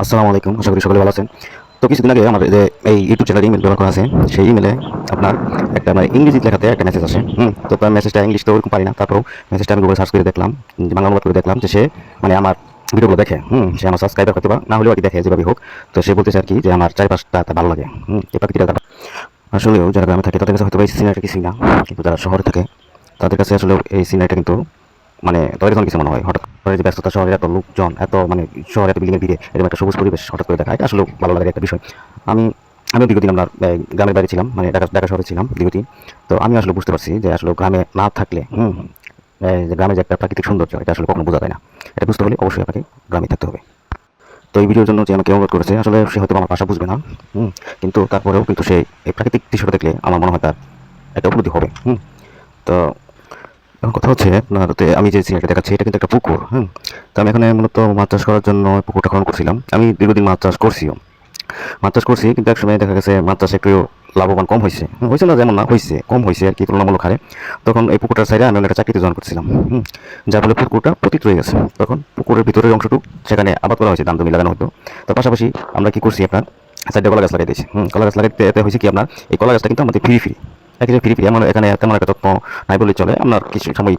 আসসালামু আলাইকুম। আশা করি সকলে ভালো আছেন। তো কিছুদিন আগে আমার যে এই ইউটিউব চ্যানেলে ইমেল ব্যবহার করা আছে, সেই ইমেলে আপনার একটা মানে ইংরেজি লেখাতে একটা মেসেজ আসে। তো তার মেসেজটা ইংলিশ তো ওরকম পারি না। তারপরেও মেসেজটা আমি গুগলে সার্চ করে দেখলাম, বাংলা অনুবাদ করে দেখলাম যে সে মানে আমার ভিডিওগুলো দেখে। সে আমার সাবস্ক্রাইবার হয়তো বা না হলেও আর কি দেখে যেভাবে হোক। তো সে বলতেছে আর কি যে আমার চারপাশটা তার ভালো লাগে। এই প্রাকৃতিক ব্যাপারটা। আসলেও যারা গ্রামে থাকে তাদের কাছে হয়তো বা এই সিনারিটা কিছুই না। কিন্তু যারা শহরে থাকে তাদের কাছে আসলে এই সিনারিটা কিন্তু মানে তাদের যখন কিছু মনে হয় হঠাৎ করে যে ব্যস্ততা শহরে এত লোকজন এত মানে শহরে এত বিল্ডিংয়ের ভিড়ে এরকম একটা সবুজ পরিবেশ হঠাৎ করে দেখা এটা আসলে ভালো লাগার একটা বিষয়। আমি আমিও দীর্ঘদিন আমরা গ্রামের বাইরে ছিলাম, মানে ঢাকা ঢাকা শহরে ছিলাম দীর্ঘদিন। তো আমি আসলে বুঝতে পারছি যে আসলে গ্রামে না থাকলে যে গ্রামের যে একটা প্রাকৃতিক সৌন্দর্য এটা আসলে কখনো বোঝা যায় না। এটা বুঝতে হলে অবশ্যই আপনাকে গ্রামে থাকতে হবে। তো এই ভিডিওর জন্য যে আমাকে অনুরোধ করেছে আসলে সে হয়তো আমার ভাষা বুঝবে না। কিন্তু তারপরেও কিন্তু সে এই প্রাকৃতিক দৃশ্যটা দেখলে আমার মনে হয় তার একটা উপলব্ধি হবে। তো এখন কথা হচ্ছে আপনার আমি যে সিনারিটা দেখাচ্ছি এটা কিন্তু একটা পুকুর। তো আমি এখানে মূলত মাছ চাষ করার জন্য পুকুরটা খনন করছিলাম। আমি দীর্ঘদিন মাছ চাষ করছিও, মাছ চাষ করছি, কিন্তু একসময় দেখা গেছে মাছ চাষে একটু লাভবান কম হয়েছে। হয়েছে না যেমন না, হয়েছে কম হয়েছে আর কি তুলনামূলক হারে। তখন এই পুকুরটার সাইডে আমি একটা চাকরিতে জয়েন করছিলাম। যার ফলে পুকুরটা পতিত রয়ে গেছে। তখন পুকুরের ভিতরের অংশটুকু সেখানে আবাদ করা হয়েছে, ধান জমি লাগানো হতো। তার পাশাপাশি আমরা কি করছি আপনার সাইডে কলা গাছ লাগাই দিয়েছি। কলা গাছ লাগাইতে এতে হয়েছে কি আপনার এই কলা গাছটা কিন্তু আমাদের ফ্রি ফ্রি একই ফ্রি ফ্রি, আমার এখানে তেমন একটা যত্ন নাই বলে চলে। আপনার কিছু সময়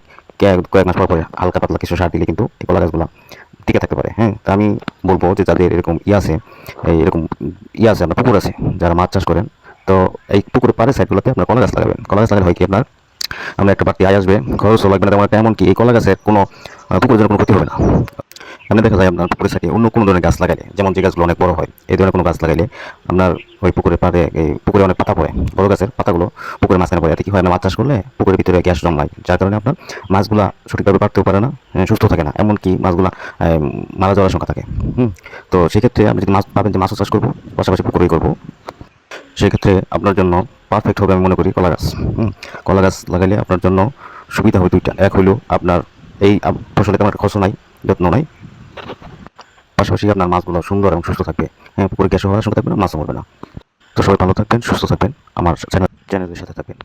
কয়েক মাস পর পরে হালকা পাতলা কিছু সার দিলে কিন্তু এই কলা গাছগুলো টিকে থাকতে পারে। তা আমি বলবো যে যাদের এরকম আছে, এরকম আছে আপনার পুকুর আছে, যারা মাছ চাষ করেন, তো এই পুকুরের পাড়ে সাইডগুলোতে আপনার কলা গাছ লাগাবেন। কলা গাছ লাগালে হয় কি আপনার আমরা একটা বাড়তি আয় আসবে, খরচও লাগবে না তেমন একটা। এমনকি এই কলা গাছের কোনো পুকুরের জন্য কোনো ক্ষতি হবে না। এমনি দেখা যায় আপনার পুকুরের সাইডে অন্য কোনো ধরনের গাছ লাগাইলে, যেমন যে গাছগুলো অনেক বড় হয়, এই ধরনের কোনো গাছ লাগাইলে আপনার ওই পুকুরের পাড়ে এই পুকুরে অনেক পাতা পড়ে, বড় গাছের পাতাগুলো পুকুরের মাঝখানে পড়ে। এতে কি হয়, আপনার মাছ চাষ করলে পুকুরের ভিতরে গ্যাস জমায়, যার কারণে আপনার মাছগুলা সঠিকভাবে বাড়তেও পারে না, সুস্থ থাকে না, এমনকি মাছগুলা মারা যাওয়ার সংখ্যা থাকে। তো সেক্ষেত্রে আপনি যদি মাছ ভাবেন যে মাছও চাষ করবো পাশাপাশি পুকুরেই করবো, সেক্ষেত্রে আপনার জন্য পারফেক্ট হবে আমি মনে করি কলা গাছ। কলা গাছ লাগাইলে আপনার জন্য সুবিধা হয় দুইটা। এক হইল আপনার এই ফসলে তেমন একটা খরচ নাই, যত্ন নাই, পাশাপাশি আপনার মাছগুলো সুন্দর এবং সুস্থ থাকবে। পুকুরে গ্যাস হওয়ার সঙ্গে থাকবে না, মাছও মরবে না। তো সবাই ভালো থাকবেন, সুস্থ থাকবেন, আমার চ্যানেলের সাথে থাকবেন।